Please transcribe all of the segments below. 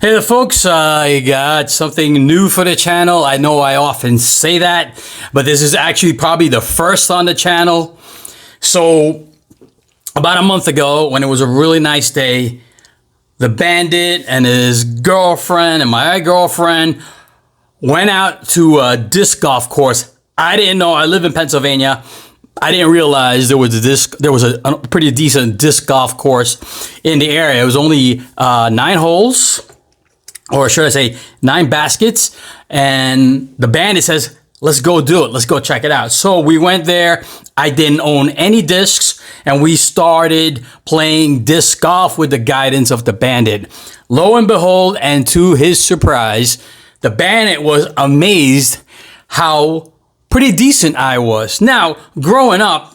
Hey there, folks, I got something new for the channel. I know I often say that, but this is actually probably the first on the channel. So about a month ago, when it was a really nice day, the bandit and his girlfriend and my girlfriend went out to a disc golf course. I didn't know. I live in Pennsylvania. I didn't realize there was a pretty decent disc golf course in the area. It was only 9 holes, or should I say 9 baskets, and the bandit says, let's go do it. Let's go check it out. So we went there. I didn't own any discs, and we started playing disc golf with the guidance of the bandit. Lo and behold, and to his surprise, the bandit was amazed how pretty decent I was. Now, growing up,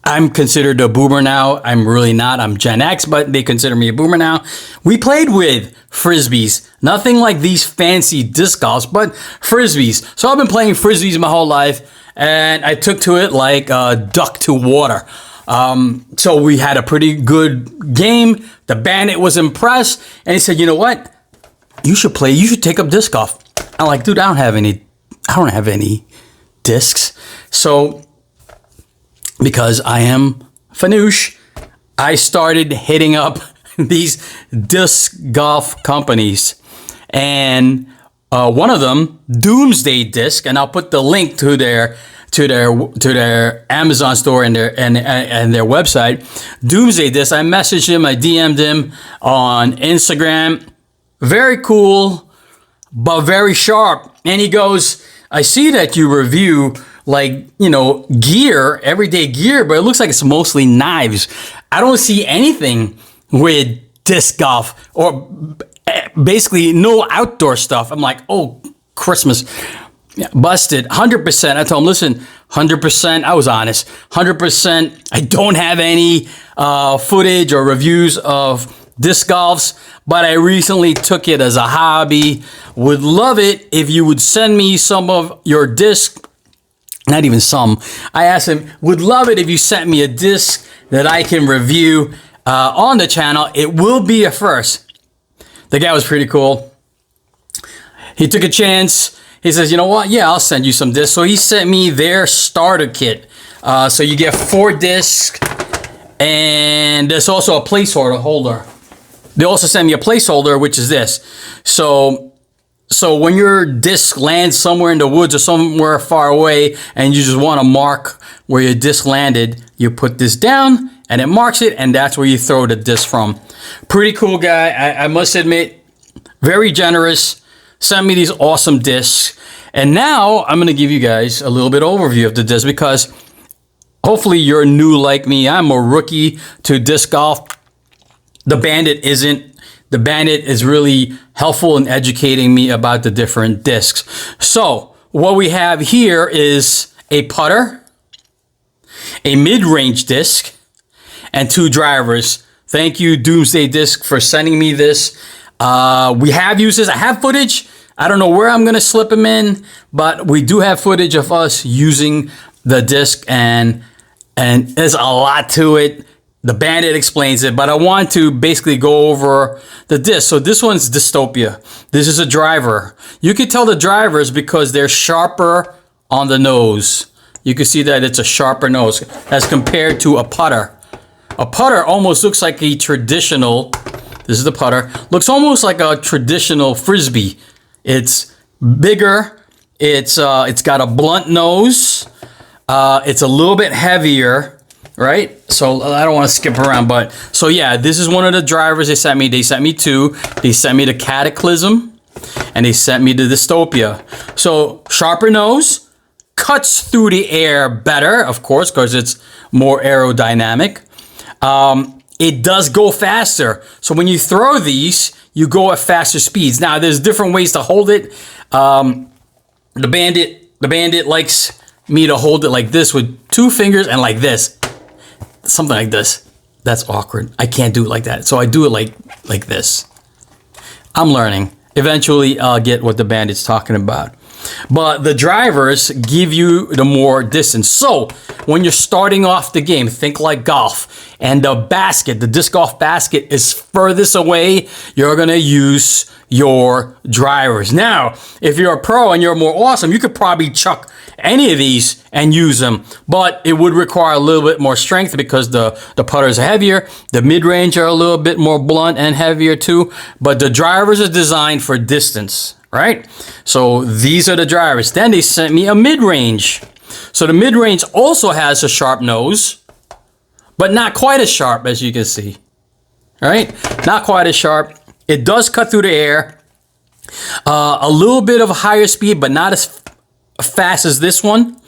I'm considered a boomer now. I'm really not. I'm Gen X, but they consider me a boomer now. We played with Frisbees. Nothing like these fancy disc golfs, but Frisbees. So I've been playing Frisbees my whole life, and I took to it like a duck to water. So we had a pretty good game. The bandit was impressed, and he said, you know what? You should play. You should take up disc golf. I'm like, dude, I don't have any discs. So because I am fanoosh, I started hitting up these disc golf companies, and one of them, Doomsday Disc, and I'll put the link to their Amazon store and their website. Doomsday Disc. I messaged him, I DM'd him on Instagram. Very cool, but very sharp. And he goes, I see that you review gear, everyday gear, but it looks like it's mostly knives. I don't see anything with disc golf or basically no outdoor stuff. I'm like, oh, Christmas. Yeah, busted. 100%. I told him, listen, 100%. I was honest. 100%. I don't have any footage or reviews of disc golfs, but I recently took it as a hobby. Would love it if you would send me some of your discs. Not even some. I asked him, would love it if you sent me a disc that I can review on the channel. It will be a first. The guy was pretty cool. He took a chance. He says, you know what? Yeah, I'll send you some discs. So he sent me their starter kit. So you get 4 discs, and there's also a placeholder holder. They also sent me a placeholder, which is this. So when your disc lands somewhere in the woods or somewhere far away, and you just want to mark where your disc landed, you put this down and it marks it, and that's where you throw the disc from. Pretty cool guy. I must admit, very generous. Sent me these awesome discs. And now I'm going to give you guys a little bit overview of the disc, because hopefully you're new like me. I'm a rookie to disc golf. The bandit isn't. The bandit is really helpful in educating me about the different discs. So what we have here is a putter, a mid-range disc, and 2 drivers. Thank you, Doomsday Disc, for sending me this. We have used this. I have footage. I don't know where I'm going to slip them in, but we do have footage of us using the disc, and there's a lot to it. The bandit explains it, but I want to basically go over the disc. So this one's Dystopia. This is a driver. You can tell the drivers because they're sharper on the nose. You can see that it's a sharper nose as compared to a putter. A putter almost looks like a traditional, this is the putter, looks almost like a traditional Frisbee. It's bigger. It's got a blunt nose. It's a little bit heavier. Right? So I don't want to skip around, but so yeah, this is one of the drivers they sent me. They sent me 2. They sent me the Cataclysm, and they sent me the Dystopia. So sharper nose, cuts through the air better, of course, because it's more aerodynamic. It does go faster. So when you throw these, you go at faster speeds. Now there's different ways to hold it. The bandit likes me to hold it like this with 2 fingers and like this. Something like this. That's awkward. I can't do it like that. So I do it like this. I'm learning. Eventually I'll get what the bandit's talking about. but the drivers give you the more distance. So when you're starting off the game, think like golf, and the basket, the disc golf basket is furthest away, you're gonna use your drivers. Now, if you're a pro and you're more awesome, you could probably chuck any of these and use them, but it would require a little bit more strength because the putters are heavier. The mid-range are a little bit more blunt and heavier too, but the drivers are designed for distance, right? So these are the drivers. Then they sent me a mid-range. So the mid-range also has a sharp nose, but not quite as sharp as you can see, right? Not quite as sharp. It does cut through the air. A little bit of a higher speed, but not as fast as this one.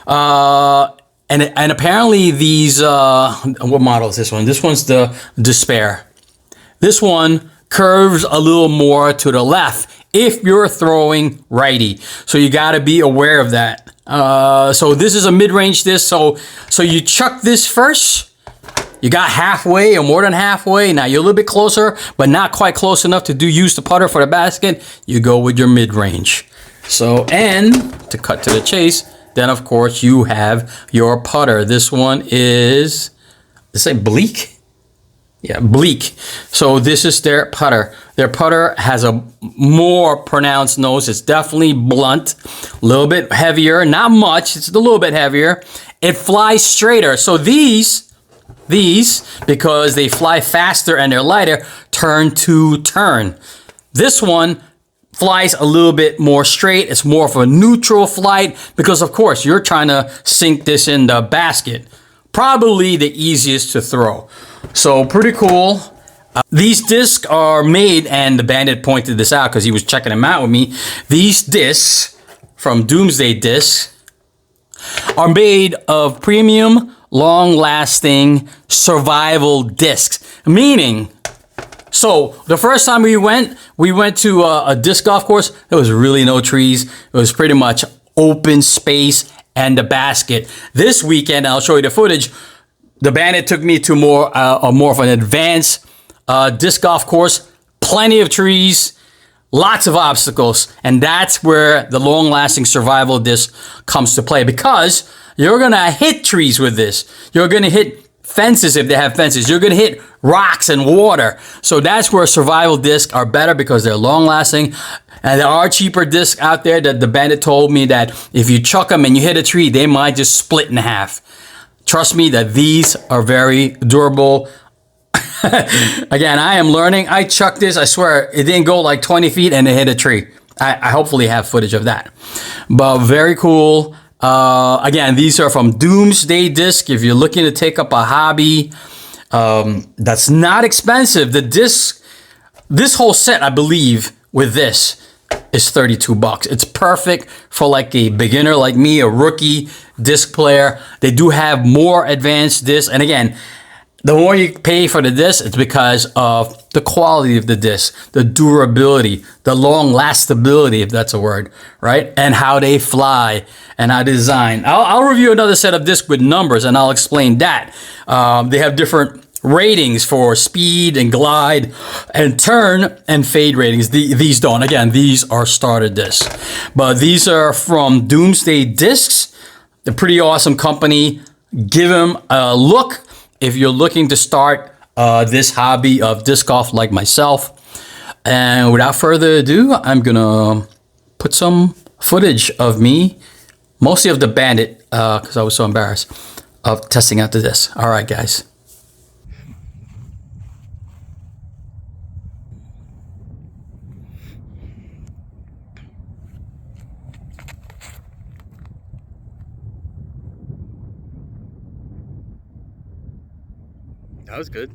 And apparently these, what model is this one? This one's the Despair. This one curves a little more to the left if you're throwing righty. So you got to be aware of that. So this is a mid-range disc. So you chuck this first. You got halfway or more than halfway. Now you're a little bit closer, but not quite close enough to use the putter for the basket. You go with your mid-range. So, and to cut to the chase, then of course you have your putter. This one is, let's say Bleak? Yeah, Bleak. So this is their putter. Their putter has a more pronounced nose. It's definitely blunt, a little bit heavier, not much. It's a little bit heavier. It flies straighter. So these, because they fly faster and they're lighter, turn to turn. This one flies a little bit more straight. It's more of a neutral flight because, of course, you're trying to sink this in the basket. Probably the easiest to throw. So pretty cool. These discs are made, and the Bandit pointed this out because he was checking them out with me. These discs from Doomsday Discs are made of premium, long-lasting survival discs. Meaning, so the first time we went to a disc golf course. There was really no trees. It was pretty much open space and the basket. This weekend, I'll show you the footage. The Bandit took me to more of an advanced disc golf course. Plenty of trees, lots of obstacles, and that's where the long-lasting survival disc comes to play because you're gonna hit trees with this. You're gonna hit fences if they have fences. You're gonna hit rocks and water. So that's where survival discs are better because they're long-lasting. And there are cheaper discs out there that the Bandit told me that if you chuck them and you hit a tree, they might just split in half. Trust me that these are very durable. Again, I am learning. I chucked this. I swear it didn't go like 20 feet and it hit a tree. I hopefully have footage of that. But very cool. Again, these are from Doomsday Disc. If you're looking to take up a hobby that's not expensive, the disc, this whole set, I believe, with this is $32. It's perfect for like a beginner like me, a rookie disc player. They do have more advanced discs, and again, the more you pay for the disc, it's because of the quality of the disc, the durability, the long lastability, if that's a word, right? And how they fly and how they design. I'll review another set of discs with numbers and I'll explain that. They have different ratings for speed and glide and turn and fade ratings. These don't. Again, these are starter discs. But these are from Doomsday Discs. They're pretty awesome company. Give them a look if you're looking to start this hobby of disc golf like myself. And without further ado, I'm gonna put some footage of me, mostly of the Bandit, because I was so embarrassed, of testing out the disc. All right, guys. That was good.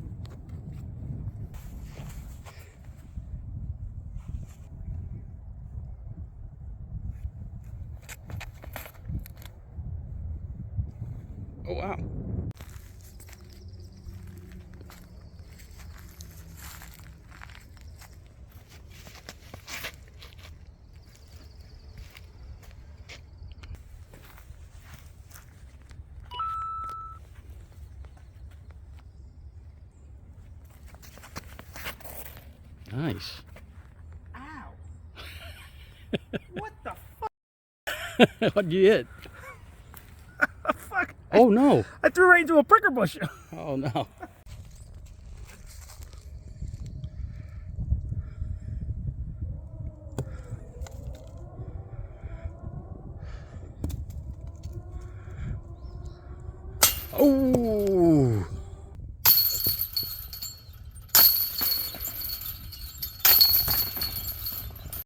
Oh, wow. Nice. Ow! What the What'd you hit? Fuck. Oh no. I threw right into a pricker bush. Oh no. Oh.